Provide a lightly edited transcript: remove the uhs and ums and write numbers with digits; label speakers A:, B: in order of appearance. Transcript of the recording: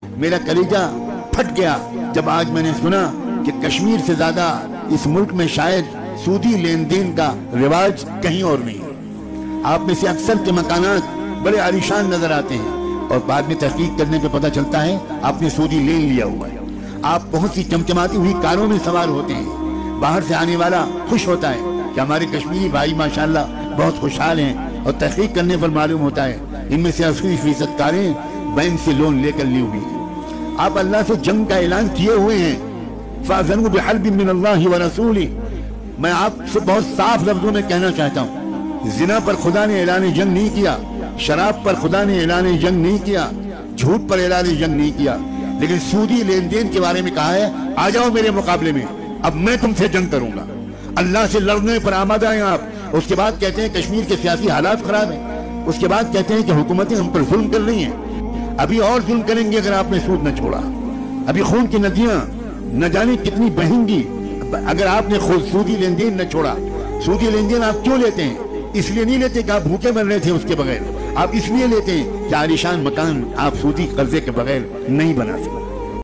A: میرا کلیجہ پھٹ گیا جب آج میں نے سنا کہ کشمیر سے زیادہ اس ملک میں شاید سودی لین دین کا رواج کہیں اور نہیں ہے۔ آپ میں سے اکثر کے مکانات بڑے عالیشان نظر آتے ہیں اور بعد میں تحقیق کرنے پہ پتہ چلتا ہے آپ نے سودی لین لیا ہوا ہے۔ آپ بہت سی چمچماتی ہوئی کاروں میں سوار ہوتے ہیں، باہر سے آنے والا خوش ہوتا ہے کہ ہمارے کشمیری بھائی ماشاءاللہ بہت خوشحال ہیں، اور تحقیق کرنے پر معلوم ہوتا ہے ان میں سے 80% کاریں بینک سے لون لے کر لی ہوئی ہیں۔ آپ اللہ سے جنگ کا اعلان کیے ہوئے ہیں، فَأَذَنُوا بِحَرْبٍ مِّنَ اللَّهِ وَرَسُولِهِ۔ میں آپ سے بہت صاف لفظوں میں کہنا چاہتا ہوں، زنا پر خدا نے اعلان جنگ نہیں کیا، شراب پر خدا نے اعلان جنگ نہیں کیا، جھوٹ پر اعلان جنگ نہیں کیا، لیکن سودی لین دین کے بارے میں کہا ہے آ جاؤ میرے مقابلے میں، اب میں تم سے جنگ کروں گا۔ اللہ سے لڑنے پر آمادہ ہیں آپ۔ اس کے بعد کہتے ہیں کشمیر کے سیاسی حالات خراب ہیں، اس کے بعد کہتے ہیں کہ حکومتیں ہم پر ظلم کر رہی ہیں۔ ابھی اور ظلم کریں گے اگر آپ نے سود نہ چھوڑا، ابھی خون کی ندیاں نہ جانے کتنی بہیں گی اگر آپ نے خود سودی لین دین نہ چھوڑا۔ سودی لین دین آپ کیوں لیتے ہیں؟ اس لیے نہیں لیتے کہ آپ بھوکے مر رہے تھے اس کے بغیر، آپ اس لیے لیتے ہیں کہ عالیشان مکان آپ سودی قرضے کے بغیر نہیں بنا سکتے۔